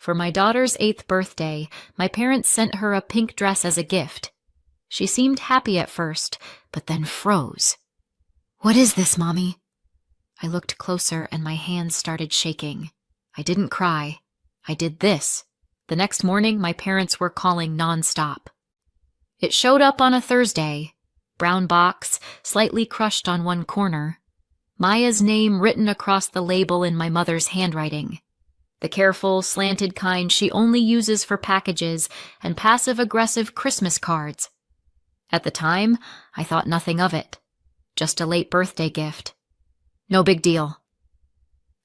For my daughter's 8th birthday, my parents sent her a pink dress as a gift. She seemed happy at first, but then froze. "What is this, Mommy?" I looked closer and my hands started shaking. I didn't cry. I did this. The next morning, my parents were calling nonstop. It showed up on a Thursday. Brown box, slightly crushed on one corner. Maya's name written across the label in my mother's handwriting. The careful, slanted kind she only uses for packages and passive-aggressive Christmas cards. At the time, I thought nothing of it. Just a late birthday gift. No big deal.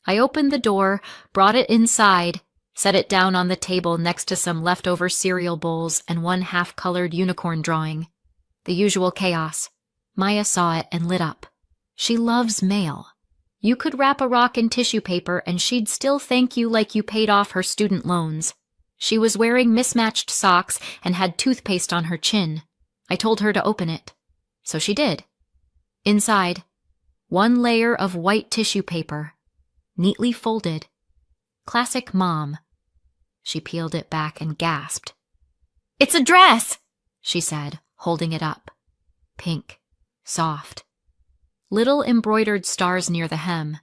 I opened the door, brought it inside, set it down on the table next to some leftover cereal bowls and one half-colored unicorn drawing. The usual chaos. Maya saw it and lit up. She loves mail. You could wrap a rock in tissue paper and she'd still thank you like you paid off her student loans. She was wearing mismatched socks and had toothpaste on her chin. I told her to open it. So she did. Inside, one layer of white tissue paper, neatly folded. Classic Mom. She peeled it back and gasped. "It's a dress!" she said, holding it up. Pink. Soft. Little embroidered stars near the hem.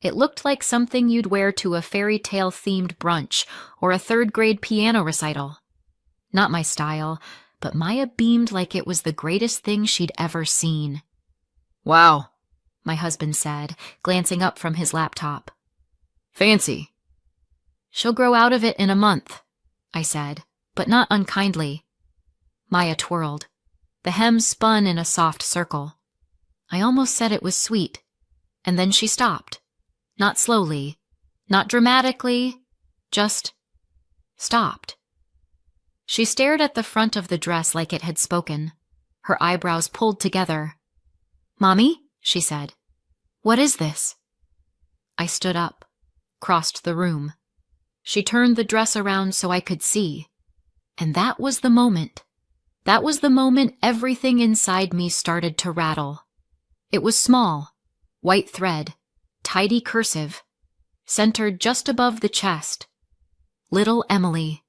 It looked like something you'd wear to a fairy tale-themed brunch or a third-grade piano recital. Not my style, but Maya beamed like it was the greatest thing she'd ever seen. "Wow," my husband said, glancing up from his laptop. "Fancy." "She'll grow out of it in a month," I said, but not unkindly. Maya twirled. The hem spun in a soft circle. I almost said it was sweet, and then she stopped. Not slowly, not dramatically, just stopped. She stared at the front of the dress like it had spoken, her eyebrows pulled together. "Mommy," she said, "what is this?" I stood up, crossed the room. She turned the dress around so I could see. And that was the moment. That was the moment everything inside me started to rattle. It was small, white thread, tidy cursive, centered just above the chest. Little Emily.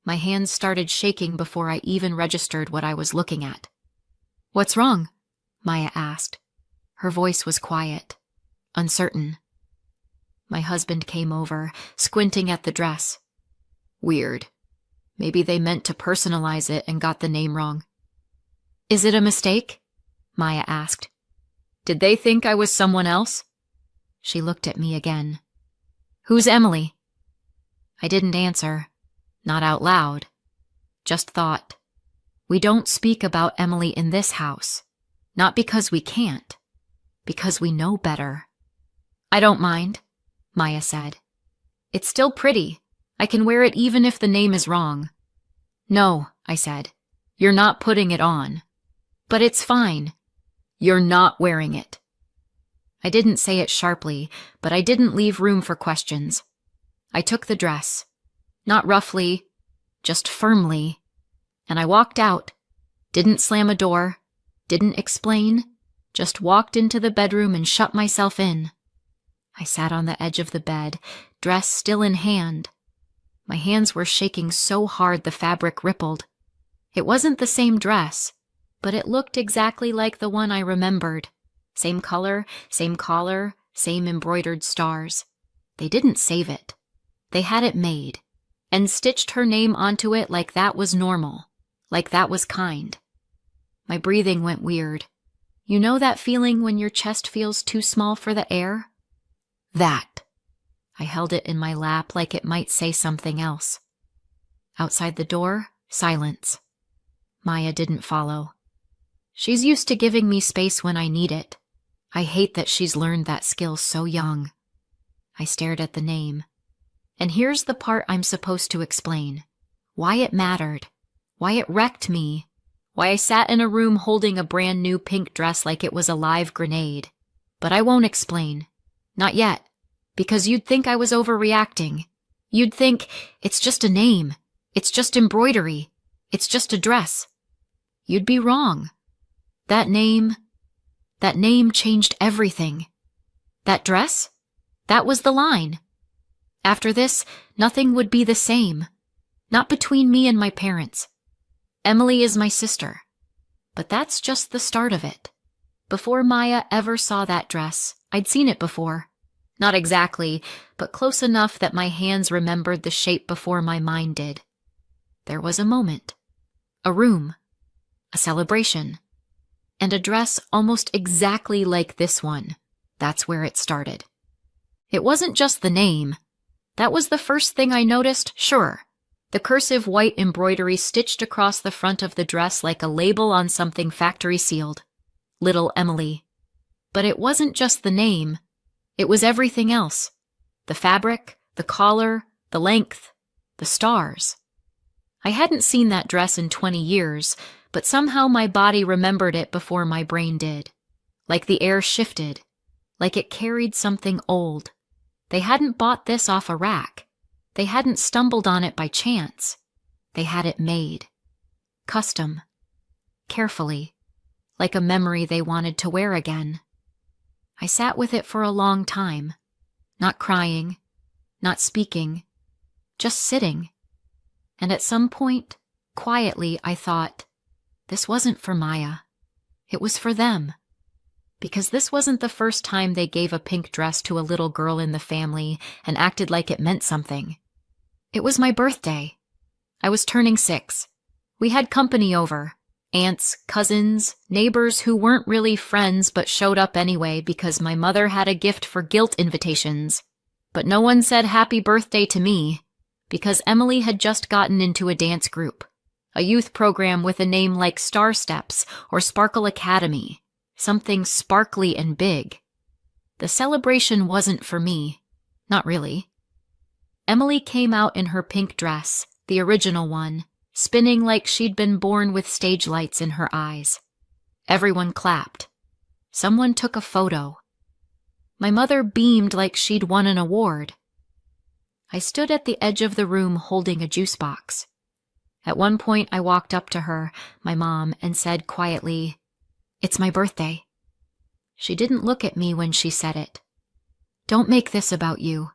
My hands started shaking before I even registered what I was looking at. "What's wrong?" Maya asked. Her voice was quiet, uncertain. My husband came over, squinting at the dress. "Weird. Maybe they meant to personalize it and got the name wrong." "Is it a mistake?" Maya asked. "Did they think I was someone else?" She looked at me again. "Who's Emily?" I didn't answer. Not out loud. Just thought. We don't speak about Emily in this house. Not because we can't. Because we know better. "I don't mind," Maya said. "It's still pretty. I can wear it even if the name is wrong." "No," I said. "You're not putting it on." "But it's fine." "You're not wearing it." I didn't say it sharply, but I didn't leave room for questions. I took the dress. Not roughly, just firmly. And I walked out. Didn't slam a door. Didn't explain. Just walked into the bedroom and shut myself in. I sat on the edge of the bed, dress still in hand. My hands were shaking so hard the fabric rippled. It wasn't the same dress, but it looked exactly like the one I remembered. Same color, same collar, same embroidered stars. They didn't save it. They had it made, and stitched her name onto it like that was normal, like that was kind. My breathing went weird. You know that feeling when your chest feels too small for the air? That. I held it in my lap like it might say something else. Outside the door, silence. Maya didn't follow. She's used to giving me space when I need it. I hate that she's learned that skill so young. I stared at the name. And here's the part I'm supposed to explain. Why it mattered. Why it wrecked me. Why I sat in a room holding a brand new pink dress like it was a live grenade. But I won't explain. Not yet. Because you'd think I was overreacting. You'd think, it's just a name. It's just embroidery. It's just a dress. You'd be wrong. That name changed everything. That dress? That was the line. After this, nothing would be the same. Not between me and my parents. Emily is my sister. But that's just the start of it. Before Maya ever saw that dress, I'd seen it before. Not exactly, but close enough that my hands remembered the shape before my mind did. There was a moment. A room. A celebration. And a dress almost exactly like this one. That's where it started. It wasn't just the name. That was the first thing I noticed, sure. The cursive white embroidery stitched across the front of the dress like a label on something factory sealed. Little Emily. But it wasn't just the name. It was everything else. The fabric, the collar, the length, the stars. I hadn't seen that dress in 20 years, but somehow my body remembered it before my brain did. Like the air shifted. Like it carried something old. They hadn't bought this off a rack. They hadn't stumbled on it by chance. They had it made. Custom. Carefully. Like a memory they wanted to wear again. I sat with it for a long time. Not crying. Not speaking. Just sitting. And at some point, quietly, I thought, this wasn't for Maya. It was for them. Because this wasn't the first time they gave a pink dress to a little girl in the family and acted like it meant something. It was my birthday. I was turning 6. We had company over. Aunts, cousins, neighbors who weren't really friends but showed up anyway because my mother had a gift for guilt invitations. But no one said happy birthday to me, because Emily had just gotten into a dance group, a youth program with a name like Star Steps or Sparkle Academy, something sparkly and big. The celebration wasn't for me. Not really. Emily came out in her pink dress, the original one, spinning like she'd been born with stage lights in her eyes. Everyone clapped. Someone took a photo. My mother beamed like she'd won an award. I stood at the edge of the room holding a juice box. At one point I walked up to her, my mom, and said quietly, "It's my birthday." She didn't look at me when she said it. "Don't make this about you."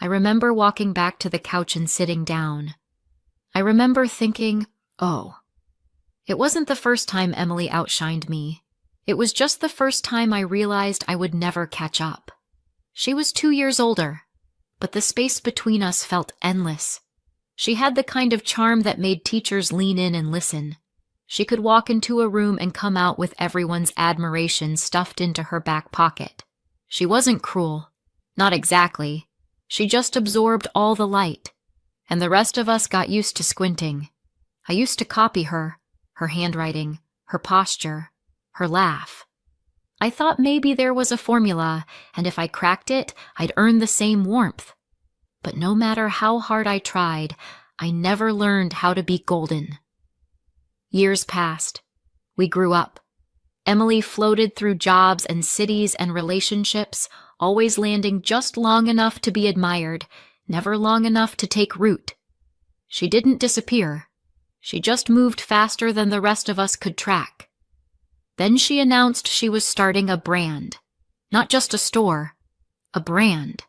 I remember walking back to the couch and sitting down. I remember thinking, oh. It wasn't the first time Emily outshined me. It was just the first time I realized I would never catch up. She was 2 years older, but the space between us felt endless. She had the kind of charm that made teachers lean in and listen. She could walk into a room and come out with everyone's admiration stuffed into her back pocket. She wasn't cruel. Not exactly. She just absorbed all the light. And the rest of us got used to squinting. I used to copy her handwriting, her posture, her laugh. I thought maybe there was a formula, and if I cracked it, I'd earn the same warmth. But no matter how hard I tried, I never learned how to be golden. Years passed. We grew up. Emily floated through jobs and cities and relationships, always landing just long enough to be admired, never long enough to take root. She didn't disappear. She just moved faster than the rest of us could track. Then she announced she was starting a brand. Not just a store, a brand.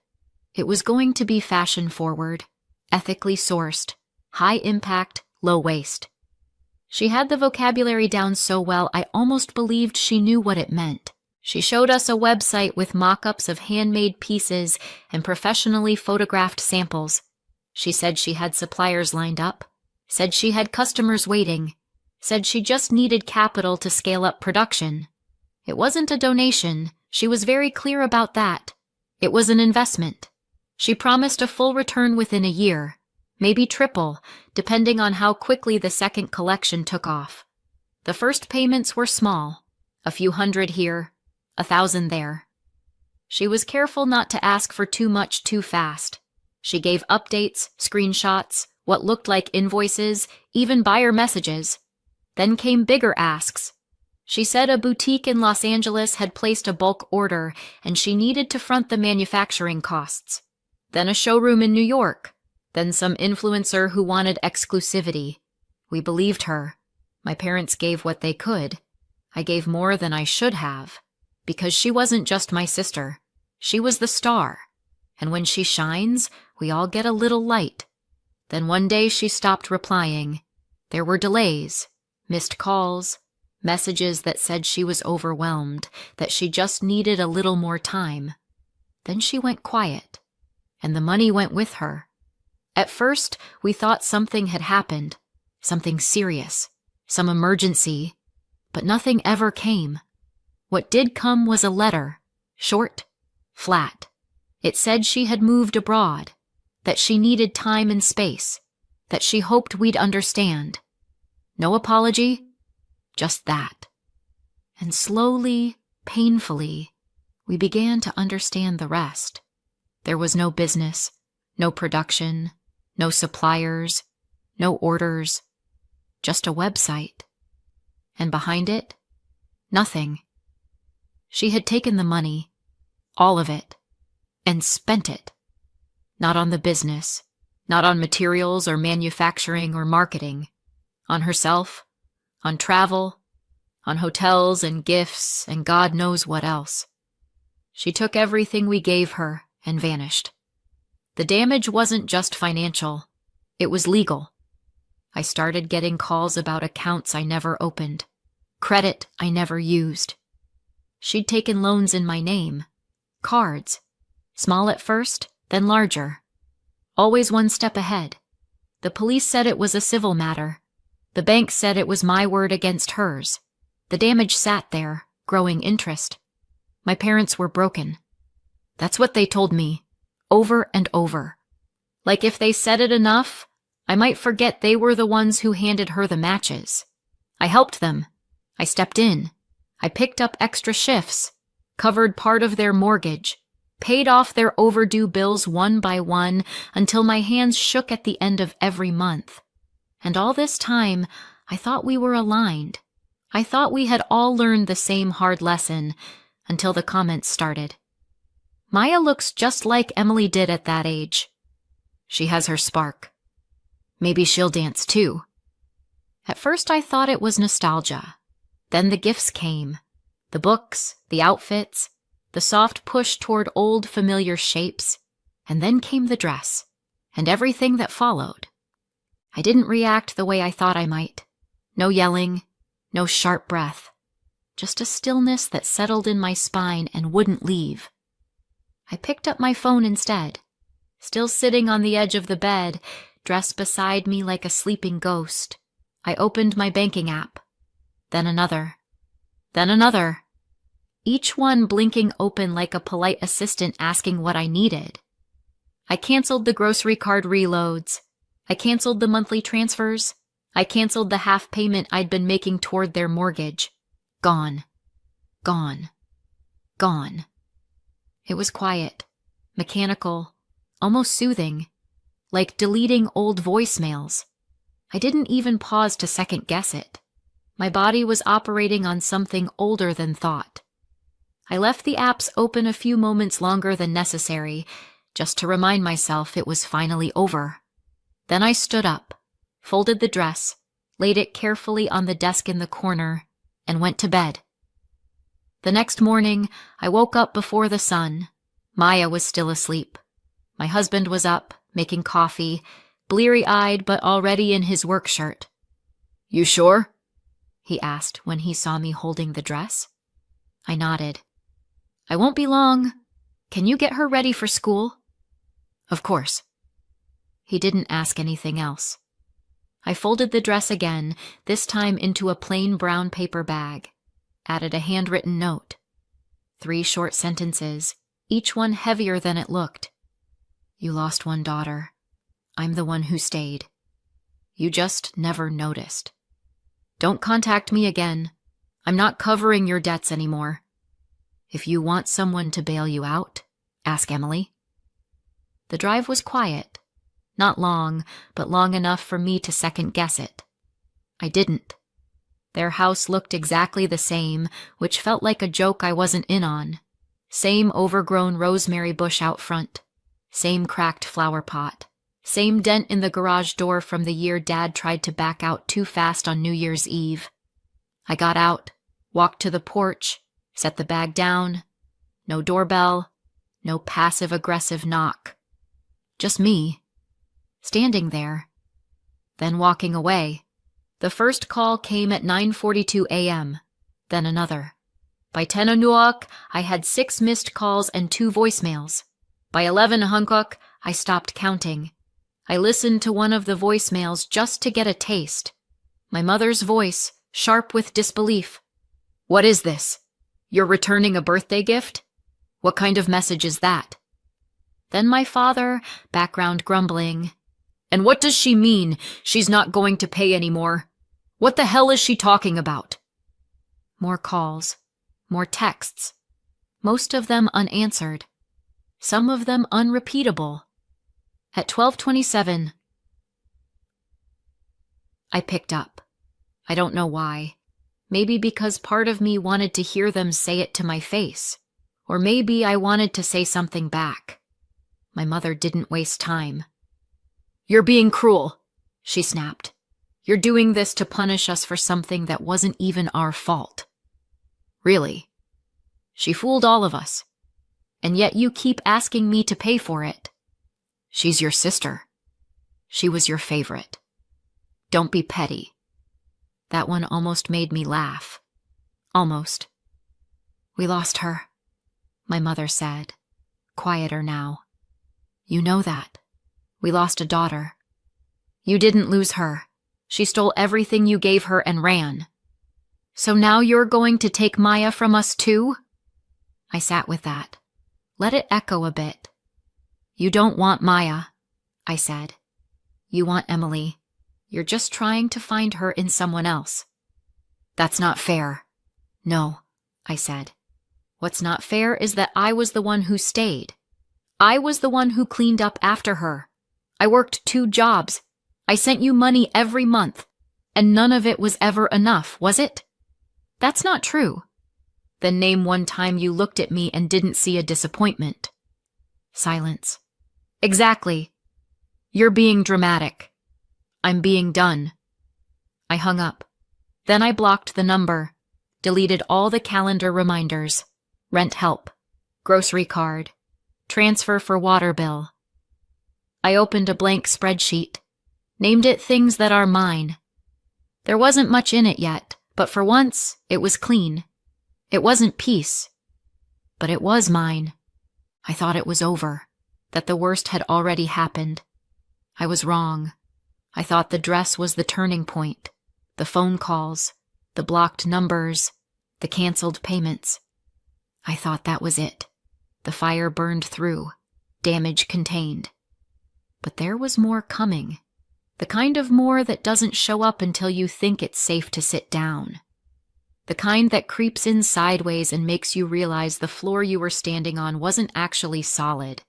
It was going to be fashion-forward, ethically sourced, high-impact, low-waste. She had the vocabulary down so well I almost believed she knew what it meant. She showed us a website with mock-ups of handmade pieces and professionally photographed samples. She said she had suppliers lined up, said she had customers waiting, said she just needed capital to scale up production. It wasn't a donation. She was very clear about that. It was an investment. She promised a full return within a year, maybe triple, depending on how quickly the second collection took off. The first payments were small, a few hundred here, 1,000 there. She was careful not to ask for too much too fast. She gave updates, screenshots, what looked like invoices, even buyer messages. Then came bigger asks. She said a boutique in Los Angeles had placed a bulk order and she needed to front the manufacturing costs. Then a showroom in New York. Then some influencer who wanted exclusivity. We believed her. My parents gave what they could. I gave more than I should have. Because she wasn't just my sister. She was the star. And when she shines, we all get a little light. Then one day she stopped replying. There were delays, missed calls, messages that said she was overwhelmed, that she just needed a little more time. Then she went quiet, and the money went with her. At first, we thought something had happened, something serious, some emergency, but nothing ever came. What did come was a letter, short, flat. It said she had moved abroad, that she needed time and space, that she hoped we'd understand. No apology, just that. And slowly, painfully, we began to understand the rest. There was no business, no production, no suppliers, no orders, just a website. And behind it, nothing. She had taken the money, all of it, and spent it. Not on the business, not on materials or manufacturing or marketing. On herself, on travel, on hotels and gifts and God knows what else. She took everything we gave her and vanished. The damage wasn't just financial, it was legal. I started getting calls about accounts I never opened, credit I never used. She'd taken loans in my name, cards, small at first, then larger. Always one step ahead. The police said it was a civil matter. The bank said it was my word against hers. The damage sat there, growing interest. My parents were broken. That's what they told me, over and over. Like if they said it enough, I might forget they were the ones who handed her the matches. I helped them. I stepped in. I picked up extra shifts, covered part of their mortgage, paid off their overdue bills one by one until my hands shook at the end of every month. And all this time, I thought we were aligned. I thought we had all learned the same hard lesson until the comments started. Maya looks just like Emily did at that age. She has her spark. Maybe she'll dance too. At first I thought it was nostalgia. Then the gifts came. The books, the outfits, the soft push toward old familiar shapes, and then came the dress, and everything that followed. I didn't react the way I thought I might. No yelling, no sharp breath, just a stillness that settled in my spine and wouldn't leave. I picked up my phone instead, still sitting on the edge of the bed, dressed beside me like a sleeping ghost. I opened my banking app, then another, each one blinking open like a polite assistant asking what I needed. I canceled the grocery card reloads. I canceled the monthly transfers. I canceled the half payment I'd been making toward their mortgage. Gone. Gone. Gone. It was quiet, mechanical, almost soothing, like deleting old voicemails. I didn't even pause to second guess it. My body was operating on something older than thought. I left the apps open a few moments longer than necessary, just to remind myself it was finally over. Then I stood up, folded the dress, laid it carefully on the desk in the corner, and went to bed. The next morning, I woke up before the sun. Maya was still asleep. My husband was up, making coffee, bleary-eyed but already in his work shirt. "You sure?" he asked when he saw me holding the dress. I nodded. "I won't be long. Can you get her ready for school?" "Of course." He didn't ask anything else. I folded the dress again, this time into a plain brown paper bag, added a handwritten note. 3 short sentences, each one heavier than it looked. "You lost one daughter. I'm the one who stayed. You just never noticed. Don't contact me again. I'm not covering your debts anymore. If you want someone to bail you out, ask Emily." The drive was quiet. Not long, but long enough for me to second guess it. I didn't. Their house looked exactly the same, which felt like a joke I wasn't in on. Same overgrown rosemary bush out front. Same cracked flower pot. Same dent in the garage door from the year Dad tried to back out too fast on New Year's Eve. I got out, walked to the porch, set the bag down. No doorbell, No passive-aggressive knock. Just me, standing there, then walking away. The first call came at 9:42 a.m., then another. By 10 o'clock, I had 6 missed calls and 2 voicemails. By 11 o'clock, I stopped counting. I listened to one of the voicemails just to get a taste. My mother's voice, sharp with disbelief. "What is this? You're returning a birthday gift? What kind of message is that?" Then my father, background grumbling. "And what does she mean, she's not going to pay anymore? What the hell is she talking about?" More calls, more texts, most of them unanswered, some of them unrepeatable. At 12:27, I picked up. I don't know why. Maybe because part of me wanted to hear them say it to my face. Or maybe I wanted to say something back. My mother didn't waste time. "You're being cruel," she snapped. "You're doing this to punish us for something that wasn't even our fault." Really? She fooled all of us. And yet you keep asking me to pay for it. She's your sister. She was your favorite. Don't be petty. That one almost made me laugh. Almost. "We lost her," my mother said, quieter now. "You know that. We lost a daughter. You didn't lose her. She stole everything you gave her and ran. So now you're going to take Maya from us too?" I sat with that. Let it echo a bit. "You don't want Maya," I said. "You want Emily. You're just trying to find her in someone else." "That's not fair." "No," I said. "What's not fair is that I was the one who stayed. I was the one who cleaned up after her. I worked 2 jobs. I sent you money every month, and none of it was ever enough, was it?" "That's not true." "Then name one time you looked at me and didn't see a disappointment." Silence. "Exactly. You're being dramatic. I'm being done." I hung up. Then I blocked the number, deleted all the calendar reminders, rent help, grocery card, transfer for water bill. I opened a blank spreadsheet, named it things that are mine. There wasn't much in it yet, but for once, it was clean. It wasn't peace, but it was mine. I thought it was over, that the worst had already happened. I was wrong. I thought the dress was the turning point, the phone calls, the blocked numbers, the canceled payments. I thought that was it. The fire burned through, damage contained. But there was more coming, the kind of more that doesn't show up until you think it's safe to sit down. The kind that creeps in sideways and makes you realize the floor you were standing on wasn't actually solid.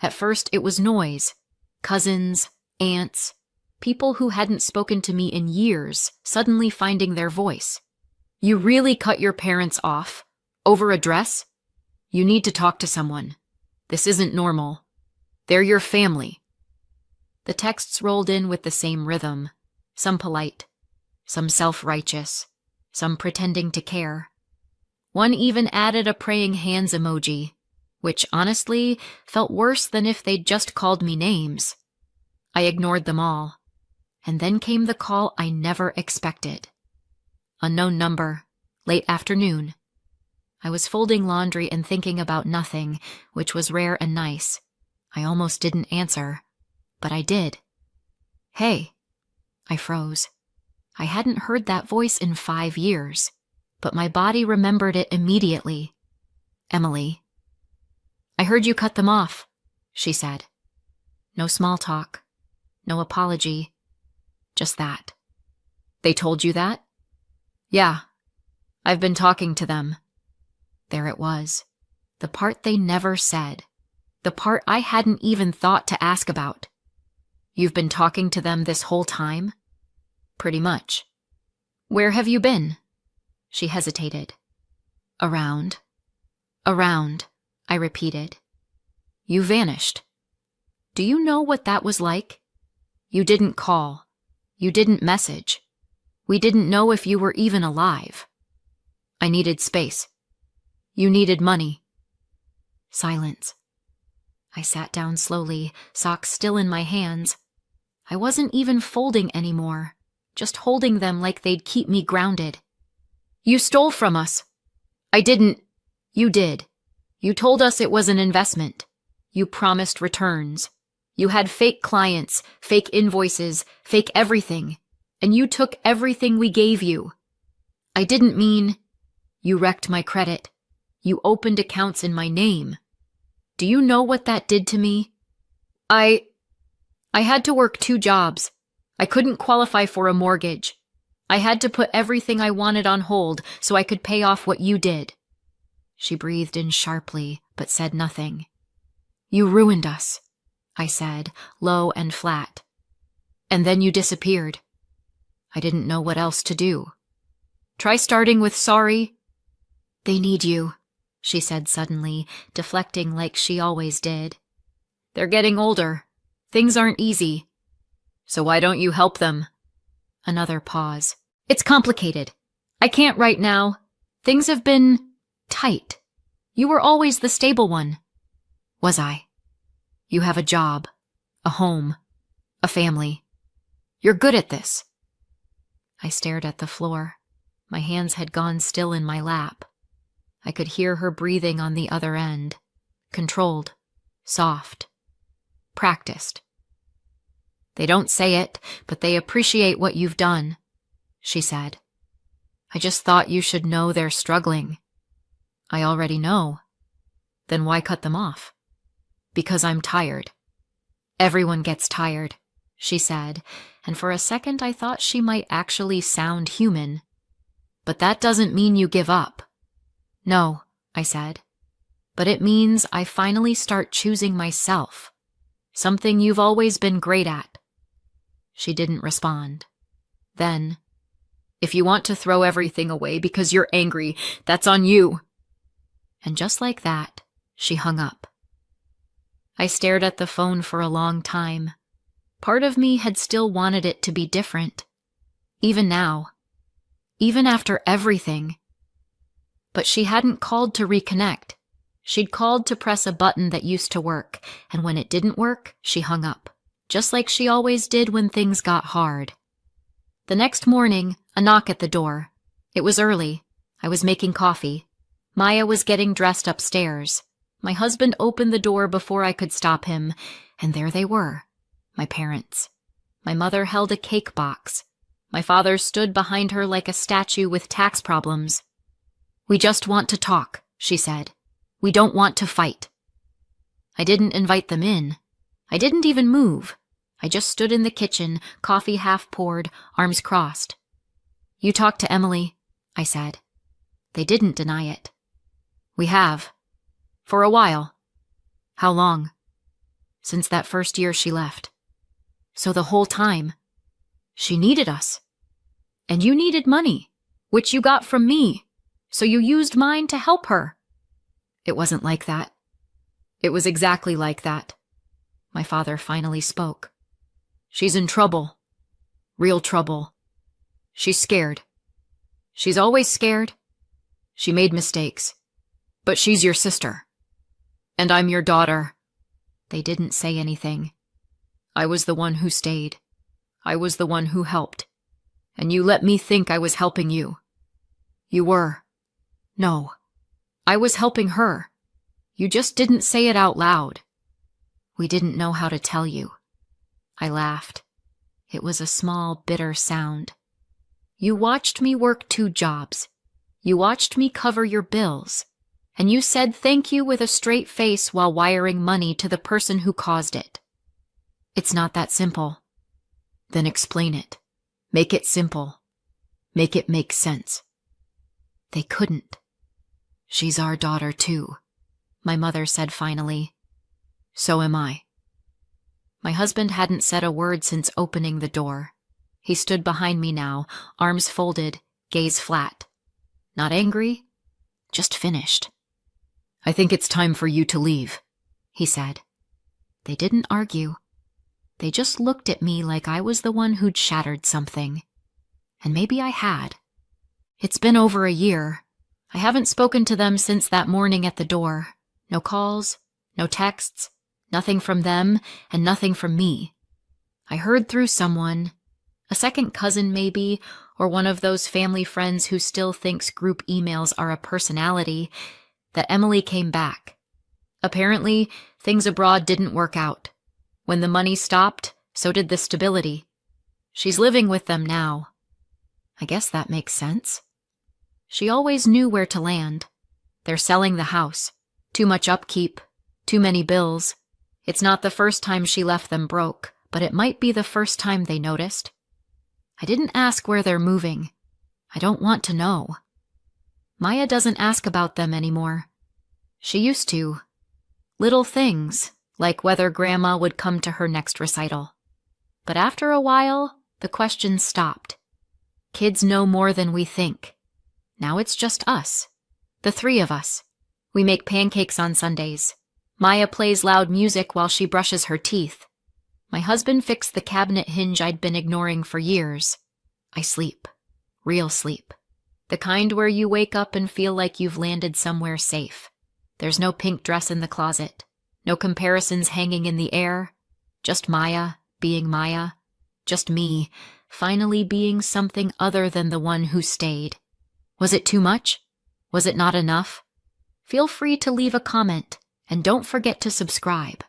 At first it was noise, cousins, aunts, people who hadn't spoken to me in years suddenly finding their voice. "You really cut your parents off? Over a dress? You need to talk to someone. This isn't normal. They're your family." The texts rolled in with the same rhythm, some polite, some self-righteous, some pretending to care. One even added a praying hands emoji, which honestly felt worse than if they'd just called me names. I ignored them all. And then came the call I never expected. Unknown number, late afternoon. I was folding laundry and thinking about nothing, which was rare and nice. I almost didn't answer, but I did. "Hey." I froze. I hadn't heard that voice in 5 years, but my body remembered it immediately. "Emily." "I heard you cut them off," she said. No small talk, no apology. Just that. "They told you that?" "Yeah. I've been talking to them." There it was. The part they never said. The part I hadn't even thought to ask about. "You've been talking to them this whole time?" "Pretty much." "Where have you been?" She hesitated. "Around." "Around," I repeated. "You vanished. Do you know what that was like? You didn't call. You didn't message. We didn't know if you were even alive. I needed space. You needed money." Silence. I sat down slowly, socks still in my hands. I wasn't even folding anymore, just holding them like they'd keep me grounded. You stole from us. I didn't. You did. You told us it was an investment. You promised returns. You had fake clients, fake invoices, fake everything, and you took everything we gave you. I didn't mean... You wrecked my credit. You opened accounts in my name. Do you know what that did to me? I had to work 2 jobs. I couldn't qualify for a mortgage. I had to put everything I wanted on hold so I could pay off what you did. She breathed in sharply, but said nothing. You ruined us, I said, low and flat. And then you disappeared. I didn't know what else to do. Try starting with sorry. They need you, she said suddenly, deflecting like she always did. They're getting older. Things aren't easy. So why don't you help them? Another pause. It's complicated. I can't right now. Things have been tight. You were always the stable one. Was I? You have a job, a home, a family. You're good at this. I stared at the floor. My hands had gone still in my lap. I could hear her breathing on the other end. Controlled, soft, practiced. They don't say it, but they appreciate what you've done, she said. I just thought you should know they're struggling. I already know. Then why cut them off? Because I'm tired. Everyone gets tired, she said, and for a second I thought she might actually sound human. But that doesn't mean you give up. No, I said. But it means I finally start choosing myself. Something you've always been great at. She didn't respond. Then, if you want to throw everything away because you're angry, that's on you. And just like that, she hung up. I stared at the phone for a long time. Part of me had still wanted it to be different. Even now. Even after everything. But she hadn't called to reconnect. She'd called to press a button that used to work, and when it didn't work, she hung up, just like she always did when things got hard. The next morning, a knock at the door. It was early. I was making coffee. Maya was getting dressed upstairs. My husband opened the door before I could stop him, and there they were, my parents. My mother held a cake box. My father stood behind her like a statue with tax problems. We just want to talk, she said. We don't want to fight. I didn't invite them in. I didn't even move. I just stood in the kitchen, coffee half poured, arms crossed. You talked to Emily, I said. They didn't deny it. We have. For a while. How long? Since that first year she left. So the whole time. She needed us. And you needed money, which you got from me. So you used mine to help her. It wasn't like that. It was exactly like that. My father finally spoke. She's in trouble. Real trouble. She's scared. She's always scared. She made mistakes. But she's your sister. And I'm your daughter. They didn't say anything. I was the one who stayed. I was the one who helped. And you let me think I was helping you. You were. No. I was helping her. You just didn't say it out loud. We didn't know how to tell you. I laughed. It was a small, bitter sound. You watched me work 2 jobs. You watched me cover your bills. And you said thank you with a straight face while wiring money to the person who caused it. It's not that simple. Then explain it. Make it simple. Make it make sense. They couldn't. She's our daughter too, my mother said finally. So am I. My husband hadn't said a word since opening the door. He stood behind me now, arms folded, gaze flat. Not angry, just finished. I think it's time for you to leave, he said. They didn't argue. They just looked at me like I was the one who'd shattered something. And maybe I had. It's been over a year. I haven't spoken to them since that morning at the door. No calls, no texts, Nothing from them and nothing from me. I heard through someone, a second cousin maybe, or one of those family friends who still thinks group emails are a personality, that Emily came back. Apparently, things abroad didn't work out. When the money stopped, so did the stability. She's living with them now. I guess that makes sense. She always knew where to land. They're selling the house. Too much upkeep. Too many bills. It's not the first time she left them broke, but it might be the first time they noticed. I didn't ask where they're moving. I don't want to know. Maya doesn't ask about them anymore. She used to. Little things, like whether Grandma would come to her next recital. But after a while, the questions stopped. Kids know more than we think. Now it's just us. The three of us. We make pancakes on Sundays. Maya plays loud music while she brushes her teeth. My husband fixed the cabinet hinge I'd been ignoring for years. I sleep. Real sleep. The kind where you wake up and feel like you've landed somewhere safe. There's no pink dress in the closet. No comparisons hanging in the air. Just Maya being Maya. Just me, finally being something other than the one who stayed. Was it too much? Was it not enough? Feel free to leave a comment, and don't forget to subscribe.